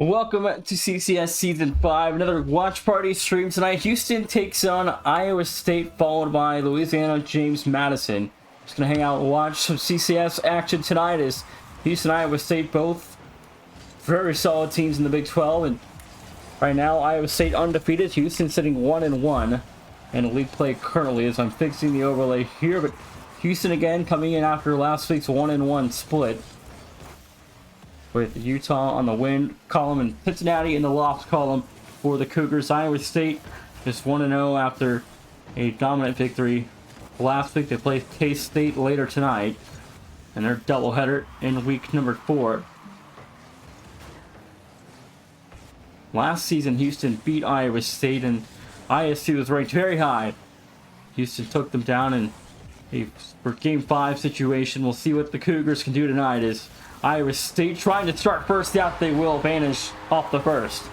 Welcome to CCS Season 5, another watch party stream tonight. Houston takes on Iowa State, followed by Louisiana James Madison. Just going to hang out and watch some CCS action tonight as Houston and Iowa State both very solid teams in the Big 12. And right now, Iowa State undefeated, Houston sitting 1-1 in league play currently as I'm fixing the overlay here. But Houston again coming in after last week's 1-1 split, with Utah on the win column and Cincinnati in the loss column for the Cougars. Iowa State just 1-0 after a dominant victory last week. They play K-State later tonight, and they're doubleheader in week number 4. Last season, Houston beat Iowa State, and ISU was ranked very high. Houston took them down in a Game 5 situation. We'll see what the Cougars can do tonight as Iowa State trying to start first out. They will vanish off the first.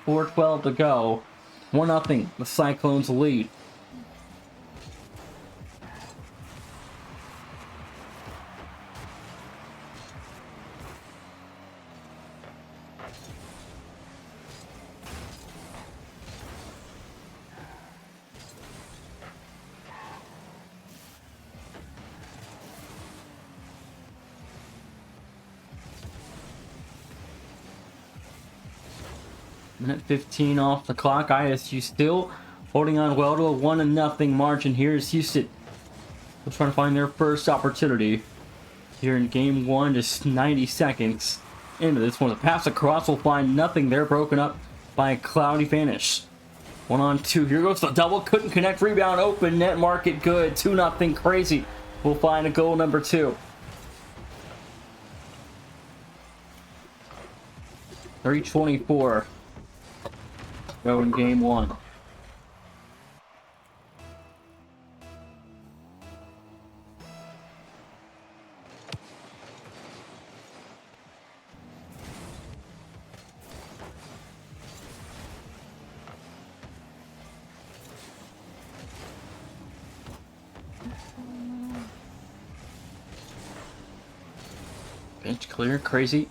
.412 to go. 1-0. The Cyclones lead. Minute 15 off the clock. ISU still holding on well to a 1-0 margin here as Houston will try to find their first opportunity here in game 1, just 90 seconds into this one. The pass across will find nothing there, broken up by a cloudy finish. 1-on-2. Here goes the double. Couldn't connect. Rebound open. Net market good. 2-0 crazy. We'll find a goal number 2. 3:24. Go in game 1. Bench clear, crazy.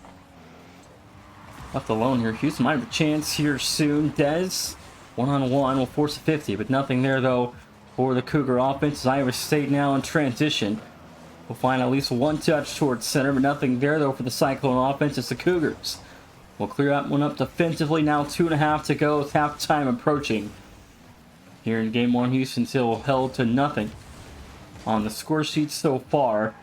Left alone here. Houston might have a chance here soon. Dez, 1-on-1, will force a 50, but nothing there though for the Cougar offense. Iowa State now in transition. We'll find at least one touch towards center, but nothing there though for the Cyclone offense. It's the Cougars. We'll clear that one up defensively. Now 2.5 to go with halftime approaching. Here in game 1, Houston still held to nothing on the score sheet so far.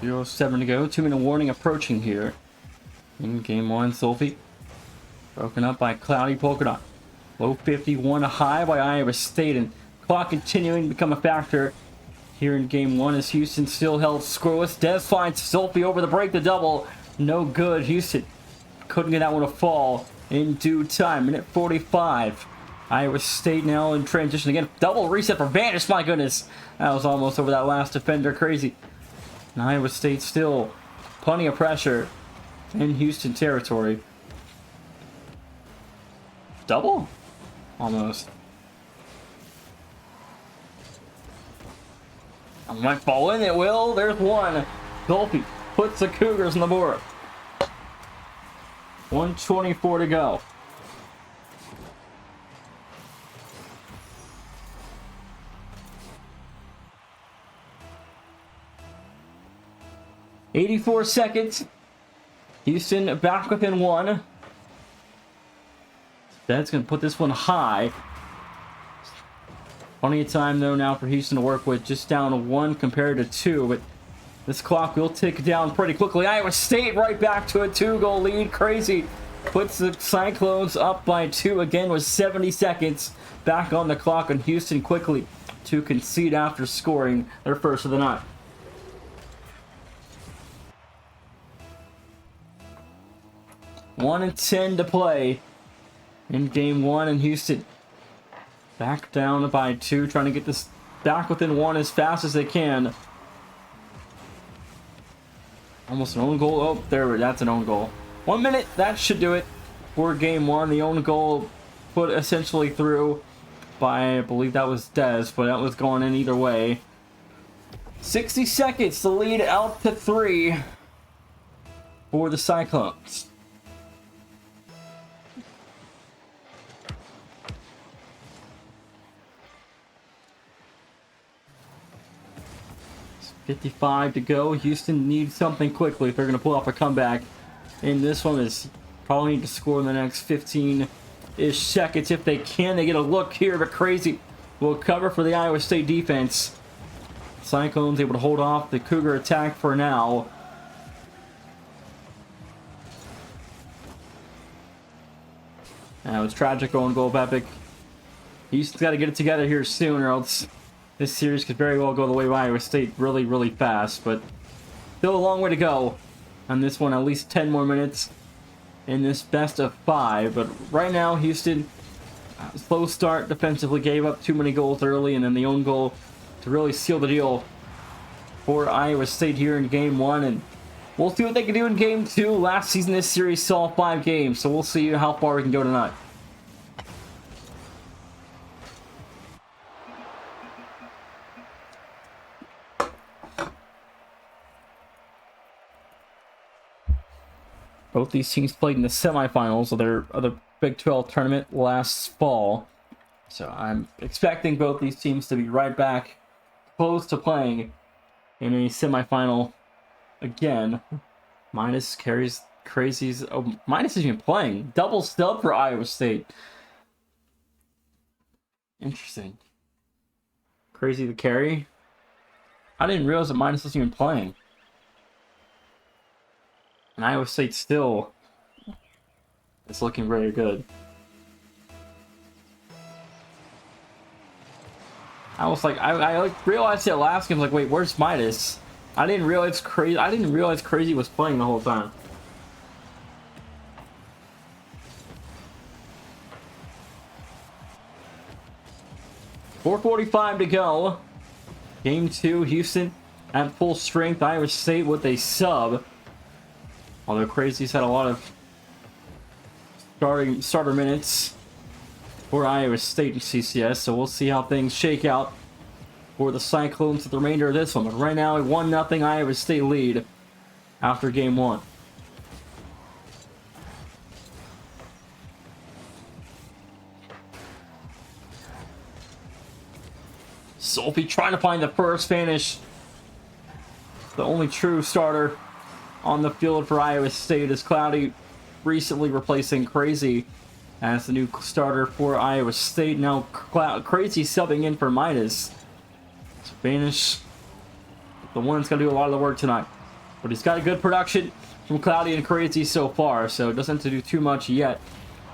.07 to go. 2-minute warning approaching here in game 1. Solfi broken up by Cloudy Polka Dot. Low 51 high by Iowa State, and clock continuing to become a factor here in game 1 as Houston still held scoreless. Des finds Solfi over the break. The double, no good. Houston couldn't get that one to fall in due time. Minute 45. Iowa State now in transition again. Double reset for Vanish. My goodness, that was almost over that last defender. Crazy. And Iowa State still plenty of pressure in Houston territory. Double? Almost. I might fall in. It will. There's one. Dolphy puts the Cougars on the board. 1:24 to go. .84 seconds. Houston back within 1. That's going to put this one high. Plenty of time, though, now for Houston to work with. Just down to 1 compared to 2. But this clock will tick down pretty quickly. Iowa State right back to a 2-goal lead. Crazy. Puts the Cyclones up by 2 again with 70 seconds back on the clock, and Houston quickly to concede after scoring their first of the night. One and 10 to play in game one, and Houston back down by 2, trying to get this back within 1 as fast as they can. Almost an own goal. Oh, there, that's an own goal. 1 minute, that should do it for game one. The own goal put essentially through by, I believe that was Dez, but that was going in either way. 60 seconds to lead out to 3 for the Cyclones. It's 55 to go. Houston needs something quickly if they're going to pull off a comeback. And this one is probably need to score in the next 15-ish seconds if they can. They get a look here, but Crazy will cover for the Iowa State defense. Cyclones able to hold off the Cougar attack for now. That was tragic own goal of Epic. Houston's got to get it together here soon, or else this series could very well go the way of Iowa State really, really fast. But still a long way to go on this one. At least 10 more minutes in this best of 5. But right now, Houston, slow start defensively, gave up too many goals early, and then the own goal to really seal the deal for Iowa State here in game one. And we'll see what they can do in game 2. Last season, this series saw 5 games, so we'll see how far we can go tonight. Both these teams played in the semifinals of the Big 12 tournament last fall. So I'm expecting both these teams to be right back close to playing in a semifinal again. Minus carries Crazy's. Oh, Minus isn't even playing. Double stub for Iowa State. Interesting. Crazy the carry. I didn't realize that Minus wasn't even playing. And Iowa State still is looking very good. I was like, I like realized it last game. I was like, wait, where's Midas? I didn't realize Crazy was playing the whole time. .445 to go. Game 2, Houston at full strength. Iowa State with a sub. Although Crazy's had a lot of starter minutes for Iowa State and CCS, so we'll see how things shake out for the Cyclones at the remainder of this one. But right now, a 1-0 Iowa State lead after game 1. Sophie trying to find the first finish. The only true starter on the field for Iowa State is Cloudy, recently replacing Crazy as the new starter for Iowa State. Now Crazy subbing in for Midas. So Vanish, the one that's going to do a lot of the work tonight. But he's got a good production from Cloudy and Crazy so far, so it doesn't have to do too much yet.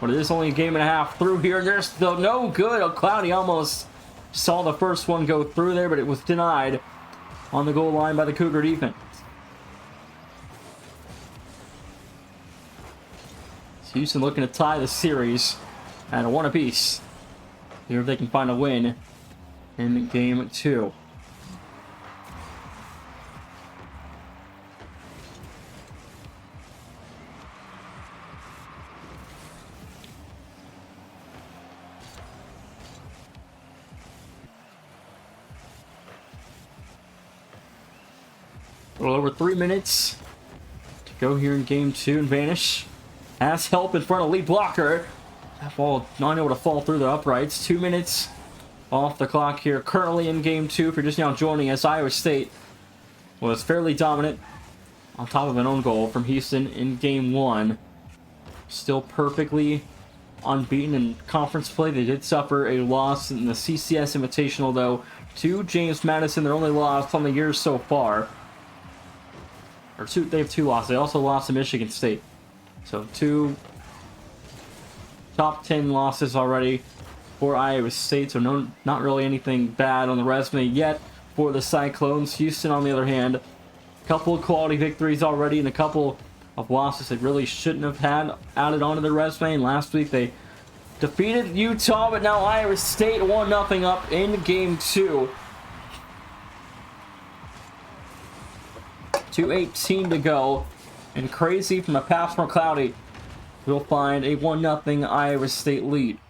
But it is only a game and a half through here, and there's still no good. Cloudy almost saw the first one go through there, but it was denied on the goal line by the Cougar defense. Houston looking to tie the series at a 1 apiece. Here if they can find a win in game 2. A little over 3 minutes to go here in game 2, and Vanish has help in front of lead blocker. That ball not able to fall through the uprights. 2 minutes off the clock here. Currently in game 2, if you're just now joining us, Iowa State was fairly dominant on top of an own goal from Houston in game 1. Still perfectly unbeaten in conference play. They did suffer a loss in the CCS Invitational, though, to James Madison. Their only loss on the year so far. Or two, they have 2 losses. They also lost to Michigan State. So 2 top 10 losses already for Iowa State, so not really anything bad on the resume yet for the Cyclones. Houston, on the other hand, a couple of quality victories already and a couple of losses they really shouldn't have had added onto their resume. And last week they defeated Utah, but now Iowa State 1-0 up in game 2. 2:18 to go, and crazy from a pass from Cloudy, we'll find a 1-0 Iowa State lead.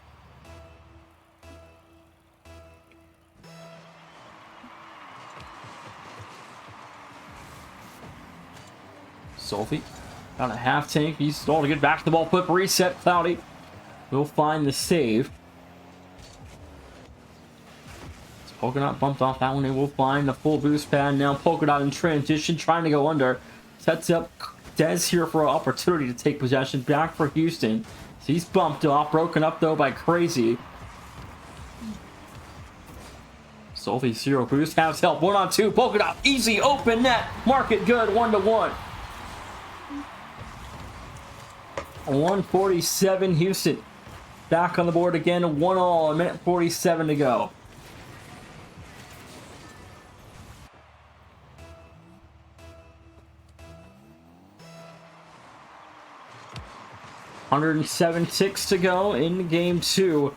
Solfi got a half tank. He's stalled to get back to the ball. Flip reset. Cloudy will find the save. Polka Dot bumped off that one. They will find the full boost pad. Now Polka Dot in transition, trying to go under. Sets up Dez here for an opportunity to take possession. Back for Houston. So he's bumped off. Broken up though by Crazy. Solfi zero boost. Has help. 1-on-2. Polka Dot. Easy open net. Mark it good. 1-1. 147 Houston. Back on the board again. 1-1. A minute 47 to go. $107.6 to go in game 2.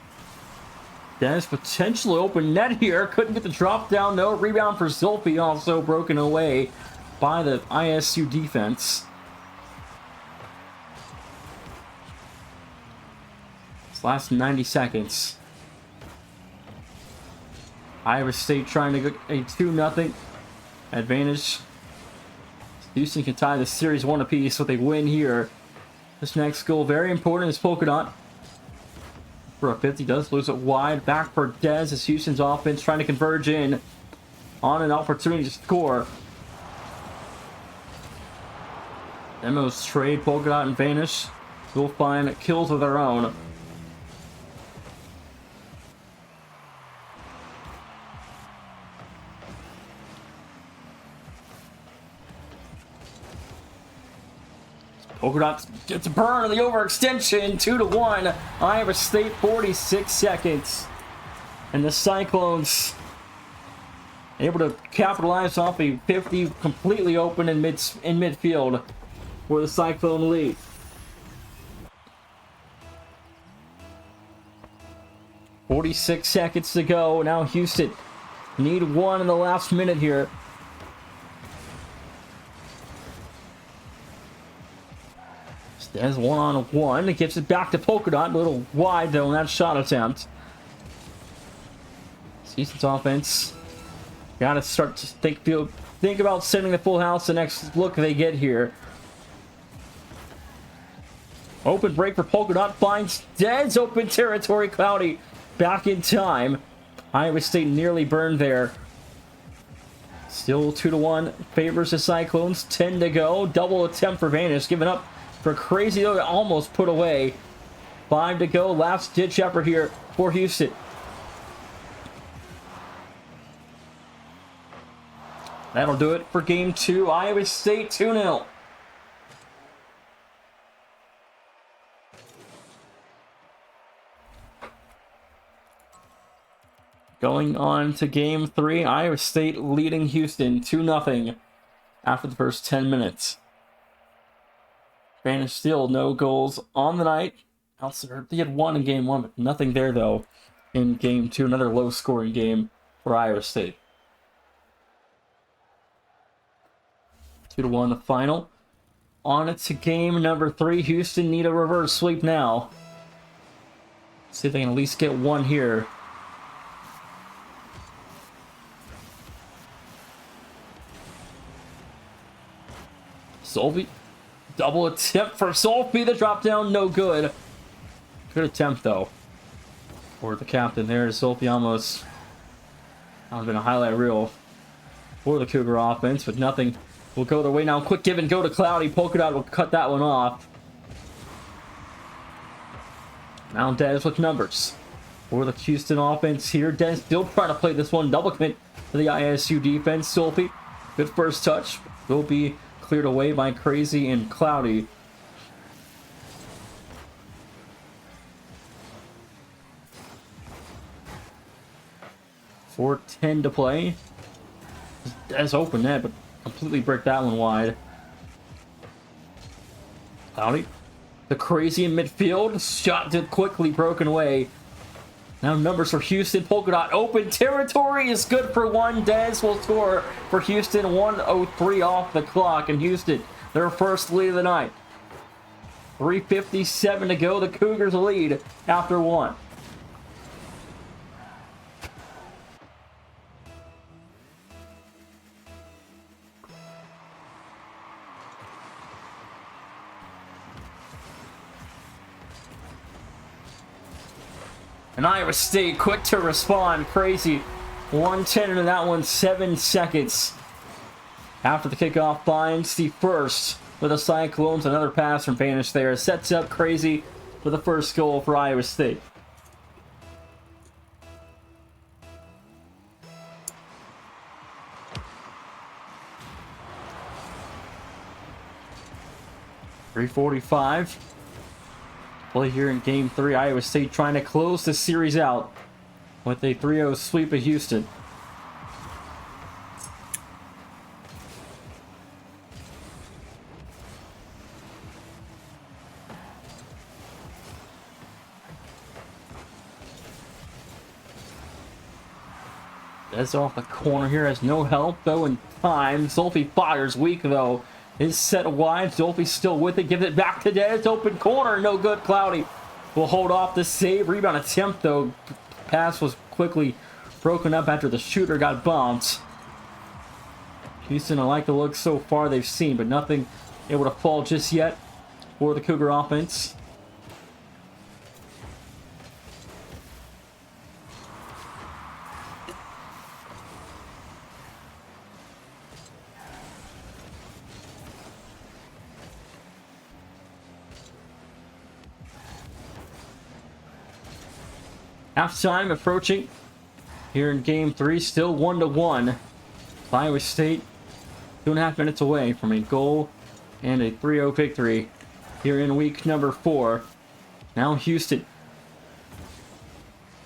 Dennis potentially open net here. Couldn't get the drop down. No rebound for Zolfi. Also broken away by the ISU defense. This last 90 seconds. Iowa State trying to get a 2-0 advantage. Houston can tie the series 1 apiece with a win here. This next goal, very important, is Polka Dot. For a 50, does lose it wide. Back for Dez as Houston's offense trying to converge in on an opportunity to score. Demos trade Polka Dot and Vanish. We'll find kills of their own. Polka Dot gets a burn on the overextension. 2-1. Iowa State 46 seconds. And the Cyclones able to capitalize off a 50 completely open in midfield for the Cyclone lead. $46 seconds to go. Now Houston need one in the last minute here. There's 1-on-1. It gives it back to Polka Dot. A little wide though on that shot attempt. Houston's offense. Gotta start to think about sending the full house the next look they get here. Open break for Polka Dot. Finds Dez. Open territory. Cloudy back in time. Iowa State nearly burned there. Still 2-1. Favors the Cyclones. 10 to go. Double attempt for Vanish. Giving up for Crazy though, almost put away. 5 to go. Last ditch effort here for Houston. That'll do it for game 2. Iowa State 2-0. Going on to game 3. Iowa State leading Houston 2-0 after the first 10 minutes. Spanish still no goals on the night. They had one in game 1, but nothing there though in game 2. Another low scoring game for Iowa State. 2-1 the final. On it to game number 3. Houston need a reverse sweep now. See if they can at least get one here. Solfi. Double attempt for Solfi. The drop down, no good. Good attempt though. For the captain there. Solfi almost. That would have been a highlight reel for the Cougar offense, but nothing will go their way now. Quick give and go to Cloudy. Polka Dot will cut that one off. Now Dez with numbers for the Houston offense here. Dez still trying to play this one. Double commit to the ISU defense. Solfi. Good first touch. Will be cleared away by Crazy and Cloudy. 4:10 to play. That's open net, but completely bricked that one wide. Cloudy. The crazy in midfield. Shot did quickly broken away. Now numbers for Houston. Polka Dot open territory is good for one. Dez will score for Houston. 1:03 off the clock. And Houston, their first lead of the night. 3:57 to go. The Cougars lead after one. And Iowa State quick to respond. Crazy. 1:10 into that one, 7 seconds. After the kickoff finds the first with the Cyclones. Another pass from Vanish there. Sets up Crazy for the first goal for Iowa State. .345. Play here in Game 3. Iowa State trying to close the series out with a 3-0 sweep of Houston. That's off the corner here. Has no help, though, in time. Zolfi fires weak, though. Is set wide. Zolfi's still with it. Gives it back to Dez. Open corner. No good. Cloudy will hold off the save. Rebound attempt, though. Pass was quickly broken up after the shooter got bumped. Houston, I like the look so far they've seen, but nothing able to fall just yet for the Cougar offense. Halftime approaching here in Game 3, still 1-1. Iowa State 2.5 minutes away from a goal and a 3-0 victory here in week number 4. Now Houston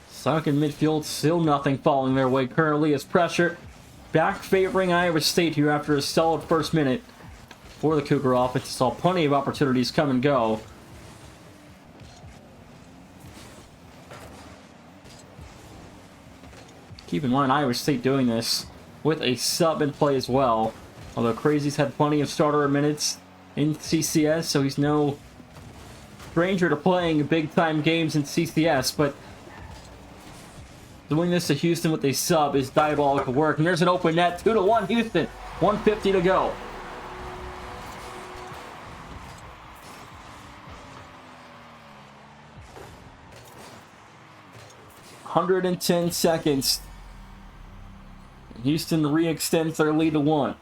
stuck in midfield, still nothing falling their way currently as pressure back favoring Iowa State here after a solid first minute for the Cougar offense. Saw plenty of opportunities come and go. Keep in mind, Iowa State doing this with a sub in play as well. Although Crazy's had plenty of starter minutes in CCS, so he's no stranger to playing big-time games in CCS, but doing this to Houston with a sub is diabolical work. And there's an open net, 2-1 Houston, 1:50 to go. .110 seconds. Houston re-extends their lead to 1.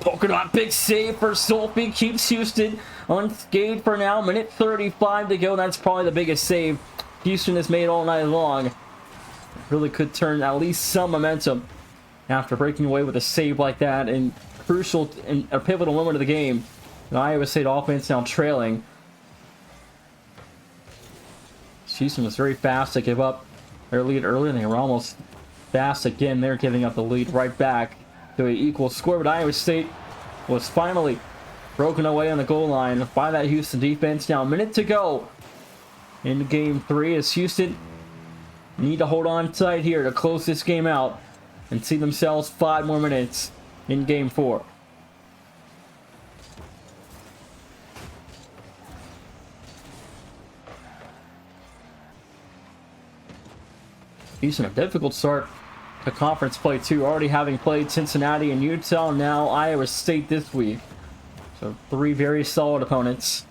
Polka Dot big save for Zolfi. Keeps Houston unscathed for now. Minute 35 to go. That's probably the biggest save Houston has made all night long. Really could turn at least some momentum after breaking away with a save like that and crucial and a pivotal moment of the game. The Iowa State offense now trailing. Houston was very fast to give up their lead early, and they were almost fast again. They're giving up the lead right back to an equal score, but Iowa State was finally broken away on the goal line by that Houston defense. Now a minute to go in Game 3 as Houston need to hold on tight here to close this game out and see themselves 5 more minutes in Game 4. Houston, a difficult start to conference play too, already having played Cincinnati and Utah, now Iowa State this week. So 3 very solid opponents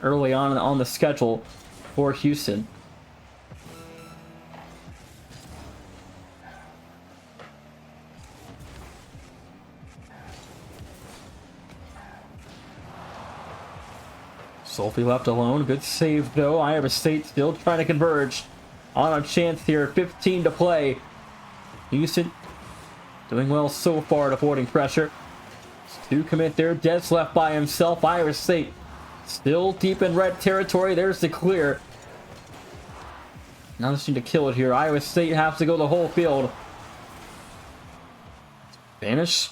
early on the schedule for Houston. Zolfi left alone. Good save, though. Iowa State still trying to converge on a chance here. 15 to play. Houston doing well so far at avoiding pressure. To commit there. Dez left by himself. Iowa State still deep in red territory. There's the clear. Now just need to kill it here. Iowa State has to go the whole field. Vanish.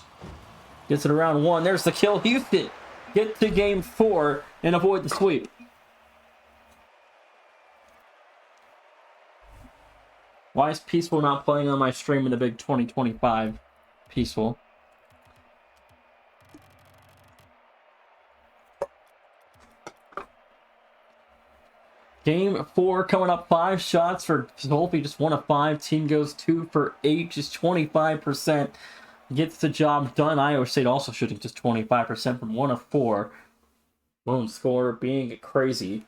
Gets it around 1. There's the kill. Houston get to game 4 and avoid the sweep. Why is Peaceful not playing on my stream in the big 2025? Peaceful. Game 4 coming up. 5 shots for Zolfi, just 1 of 5. Team goes 2 for 8, just 25%. Gets the job done. Iowa State also shooting just 25% from 1 of 4. Lone scorer being crazy.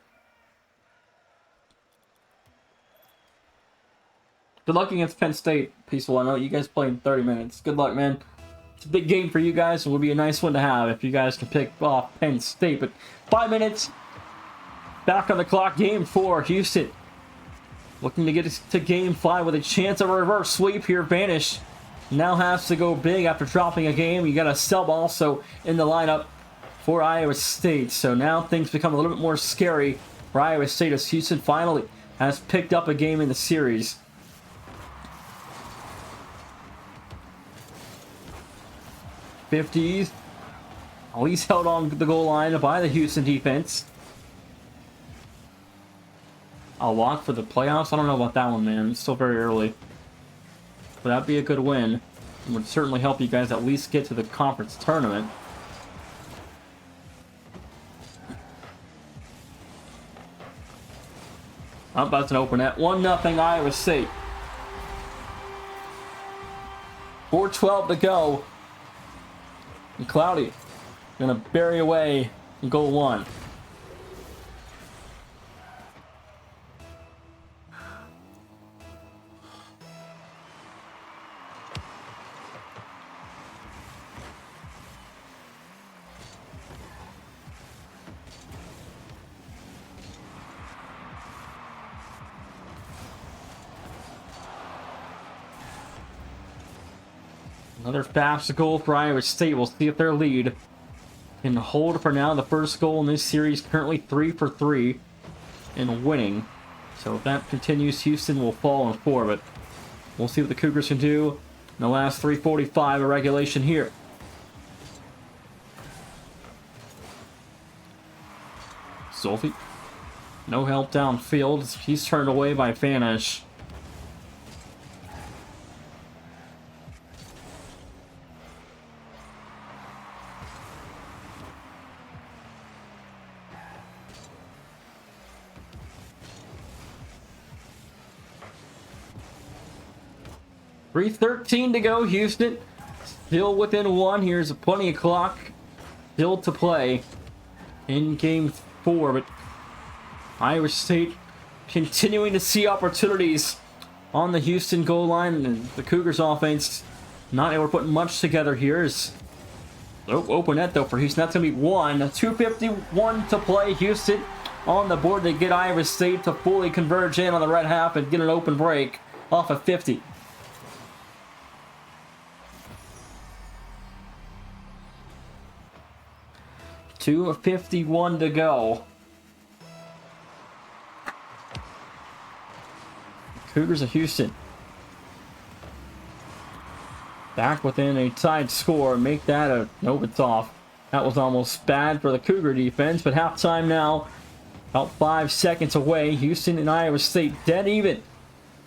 Good luck against Penn State, Peaceful. I know you guys played in 30 minutes. Good luck, man. It's a big game for you guys. It would be a nice one to have if you guys can pick off Penn State. But 5 minutes. Back on the clock, game 4, Houston. Looking to get to game 5 with a chance of a reverse sweep here. Vanish now has to go big after dropping a game. You got a sub also in the lineup for Iowa State. So now things become a little bit more scary for Iowa State as Houston finally has picked up a game in the series. '50s. Oh, he's held on the goal line by the Houston defense. A lock for the playoffs? I don't know about that one, man. It's still very early. But that'd be a good win. It would certainly help you guys at least get to the conference tournament. Oh, that's an open net. 1-0 Iowa State. 4:12 to go. And Cloudy gonna bury away in goal 1. Another fast goal for Iowa State. We'll see if their lead can hold for now. The first goal in this series currently 3 for 3 in winning. So if that continues, Houston will fall in 4. But we'll see what the Cougars can do in the last 3:45 of regulation here. Zolfi. No help downfield. He's turned away by Vanish. .313 to go, Houston. Still within 1. Here's plenty of clock still to play in game 4. But Iowa State continuing to see opportunities on the Houston goal line. And the Cougars offense not able to put much together here. Open net though for Houston. That's going to be 1. 2:51 to play. Houston on the board to get Iowa State to fully converge in on the red half and get an open break off of 50. .251 to go. Cougars of Houston back within a tied score. Make that a... Nope, it's off. That was almost bad for the Cougar defense, but halftime now. About 5 seconds away. Houston and Iowa State dead even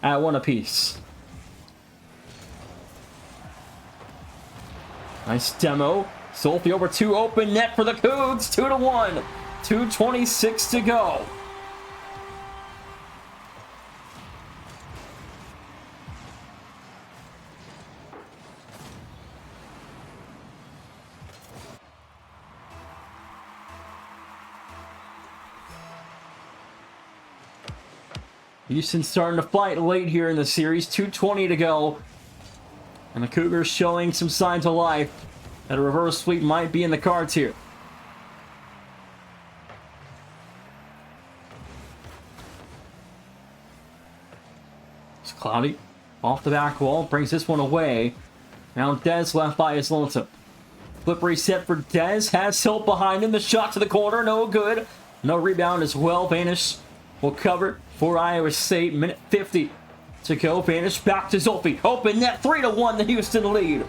at 1 apiece. Nice demo. Zolfi over 2, open net for the Cougs. 2-1. 2:26 to go. Houston starting to fight late here in the series. 2:20 to go. And the Cougars showing some signs of life. That a reverse sweep might be in the cards here. It's Cloudy off the back wall, brings this one away. Now Dez left by his lonesome. Flip reset for Dez, has help behind him. The shot to the corner, no good. No rebound as well. Vanish will cover for Iowa State. Minute 50 to go. Vanish back to Zolfi. Open net, 3-1, the Houston lead.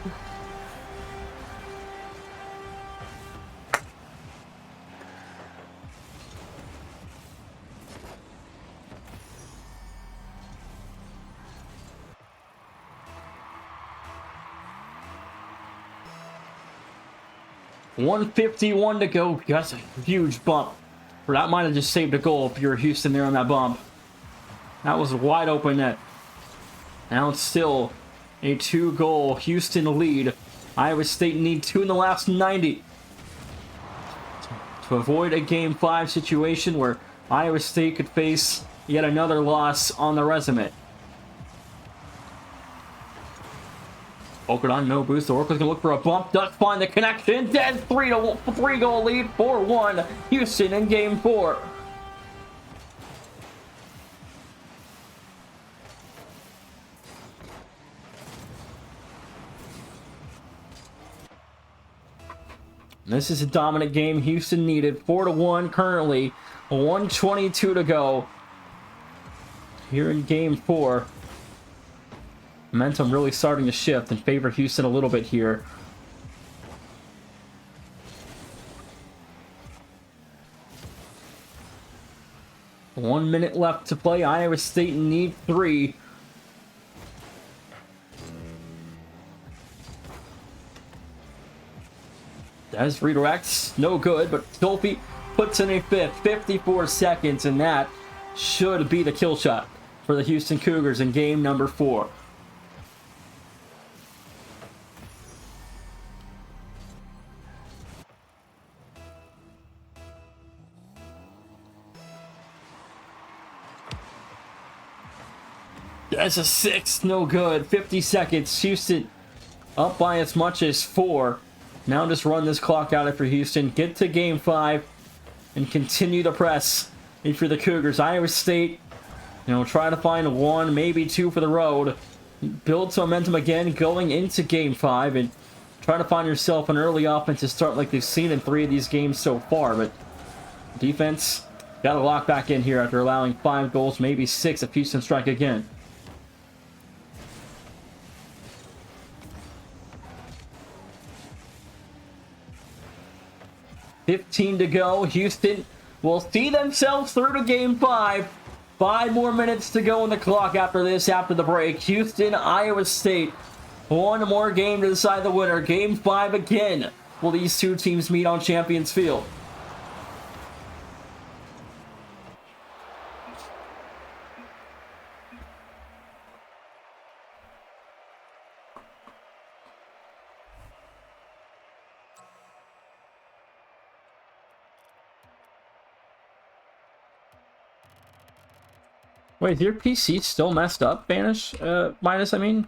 .151 to go. That's a huge bump. Or that might have just saved a goal if you're Houston there on that bump. That was a wide open net. Now it's still a 2-goal Houston lead. Iowa State need 2 in the last 90 to avoid a Game 5 situation where Iowa State could face yet another loss on the resume. Polka on no boost. The Oracle's gonna look for a bump. Does find the connection. Dead 3-goal lead. 4-1. Houston in Game 4. This is a dominant game. Houston needed 4-1 currently. 1:22 to go here in Game 4. Momentum really starting to shift and favor Houston a little bit here. One minute left to play. Iowa State need 3. As redirects, no good, but Dolphy puts in a 5th. 54 seconds, and that should be the kill shot for the Houston Cougars in game number 4. That's a 6th, no good. 50 seconds. Houston up by as much as 4. Now just run this clock out for Houston. Get to Game 5 and continue the press for the Cougars. Iowa State, try to find 1, maybe 2 for the road. Build some momentum again going into Game 5 and try to find yourself an early offensive start like they've seen in 3 of these games so far. But defense got to lock back in here after allowing 5 goals, maybe 6 if Houston strike again. $15 to go. Houston will see themselves through to Game 5. 5 more minutes to go on the clock after this, after the break. Houston, Iowa State. 1 more game to decide the winner. Game 5 again. Will these 2 teams meet on Champions Field? Wait, is your PC still messed up, Vanish? Minus, I mean?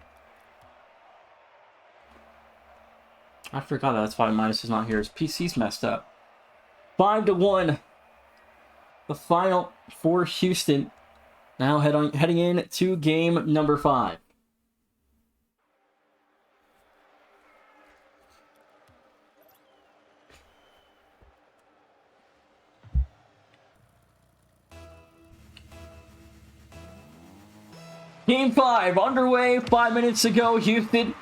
I forgot that's why Minus is not here. His PC's messed up. 5-1. The final for Houston. Now heading in to game number 5. Game 5 underway. 5 minutes to go. Houston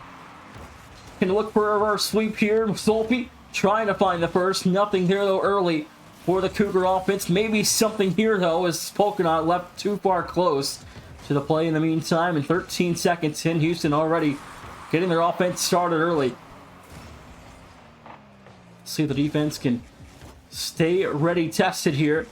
can look for a reverse sweep here. Solfi trying to find the first. Nothing here though early for the Cougar offense. Maybe something here though as Polkadot left too far close to the play in the meantime. And 13 seconds in, Houston already getting their offense started early. See if the defense can stay ready tested here.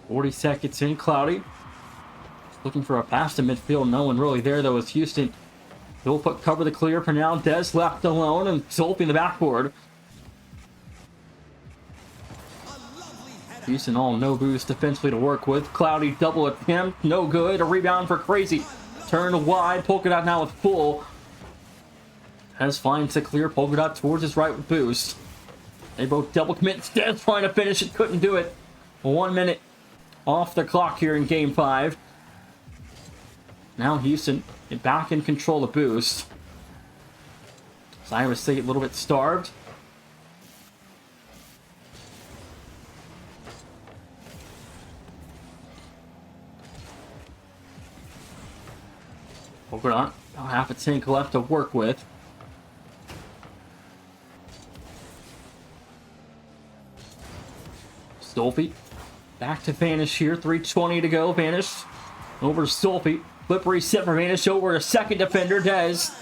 .40 seconds in. Cloudy looking for a pass to midfield. No one really there though as Houston. They'll put cover the clear for now. Dez left alone and Zolfi in the backboard. Houston all no boost defensively to work with. Cloudy double attempt. No good. A rebound for Crazy. Turned wide. Polka Dot now with full. Has finds a clear. Polka Dot towards his right with boost. They both double commit. Dez trying to finish it. Couldn't do it. 1 minute off the clock here in Game 5. Now Houston back in control of boost. Iowa State a little bit starved. Polka Dot, about half a tank left to work with. Stolpe, back to Vanish here. 3:20 to go. Vanish over to Stolpe. Flip reset for Vanish over to second defender. Dez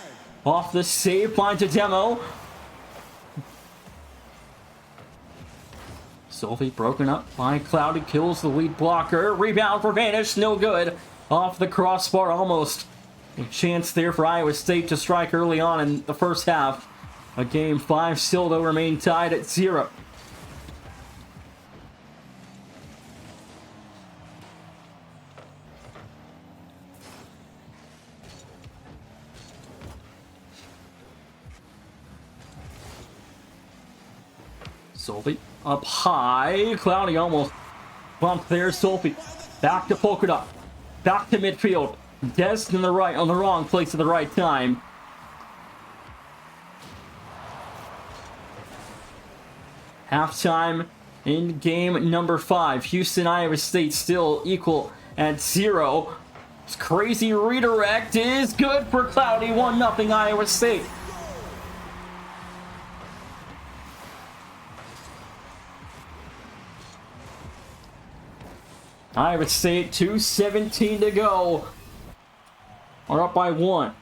off the save, finds a demo. Stolpe broken up by Cloudy, kills the lead blocker. Rebound for Vanish, no good. Off the crossbar, almost a chance there for Iowa State to strike early on in the first half. A Game 5 still though remain tied at 0. Stolpe up high. Cloudy almost bumped there. Stolpe back to Polka Dot. Back to midfield. Dez in the right, on the wrong place at the right time. Halftime in game number 5. Houston, Iowa State still equal at 0. This crazy redirect is good for Cloudy. 1-0 Iowa State. Iowa State, 2:17 to go. Are up by 1.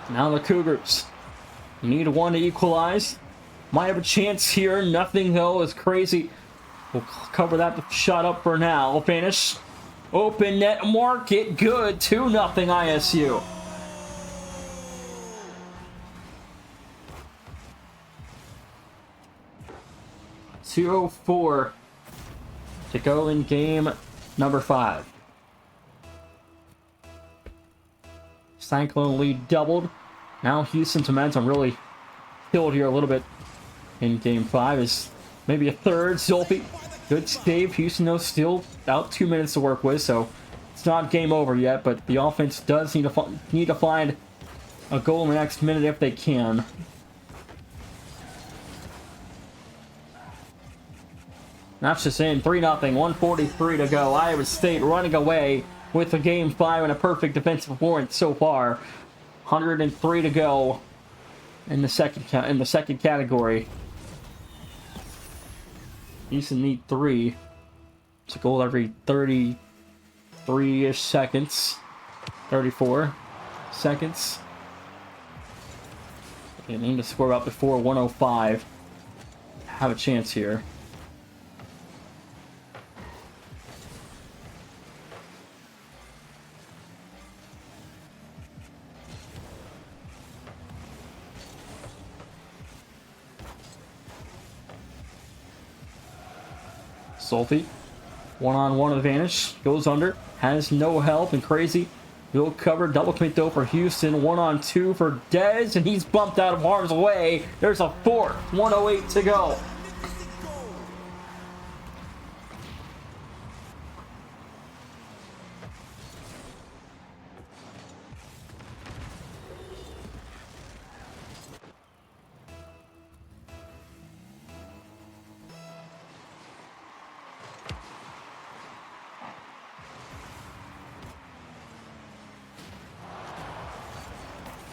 Now the Cougars need 1 to equalize. Might have a chance here. Nothing though is crazy. We'll cover that shot up for now. Finish. Open net. Mark it. Good. 2-0 ISU. .204 to go in game number 5. Cyclone lead doubled. Now Houston's momentum really killed here a little bit in game 5. Is maybe a third. Stolpe, good save. Houston though still about 2 minutes to work with, so it's not game over yet. But the offense does need to find a goal in the next minute if they can. That's just in. 3-0, 1:43 to go. Iowa State running away with the Game 5 and a perfect defensive performance so far. 103 to go in the second category. Houston need 3. It's a goal every 33-ish seconds. 34 seconds. They need to score out before 105. Have a chance here. Stolpe, one-on-one advantage, goes under, has no help, and Crazy will cover, double commit though for Houston, 1-on-2 for Dez, and he's bumped out of harm's way. There's a 4th, 1:08 to go.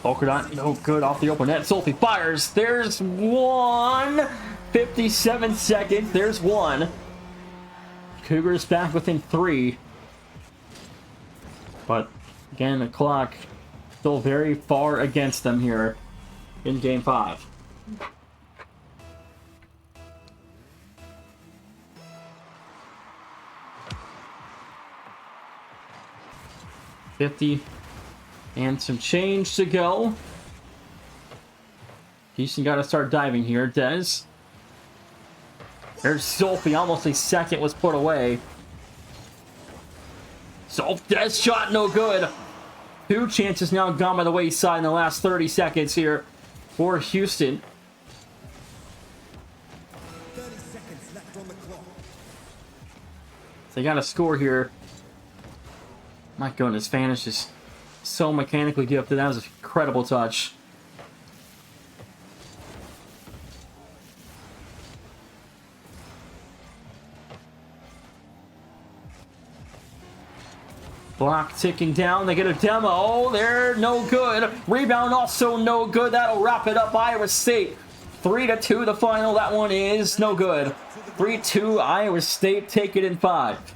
Polka Dot, no good off the open net. Stolpe fires. There's 1. 57 seconds. There's 1. Cougars back within 3. But again, the clock still very far against them here in Game 5. .50 and some change to go. Houston got to start diving here. Dez There's Sophie. Almost a second was put away. Sophie, death shot, no good. 2 chances now gone by the wayside in the last 30 seconds here for Houston. 30 seconds left on the clock. They got to score here. My goodness, Vanish is so mechanically gifted. That was an incredible touch. Block ticking down. They get a demo. Oh, they're no good. Rebound also no good. That'll wrap it up. Iowa State 3-2 the final. That one is no good. 3-2 Iowa State. Take it in 5.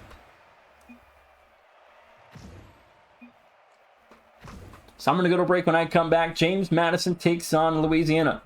So I'm going to go to break. When I come back, James Madison takes on Louisiana.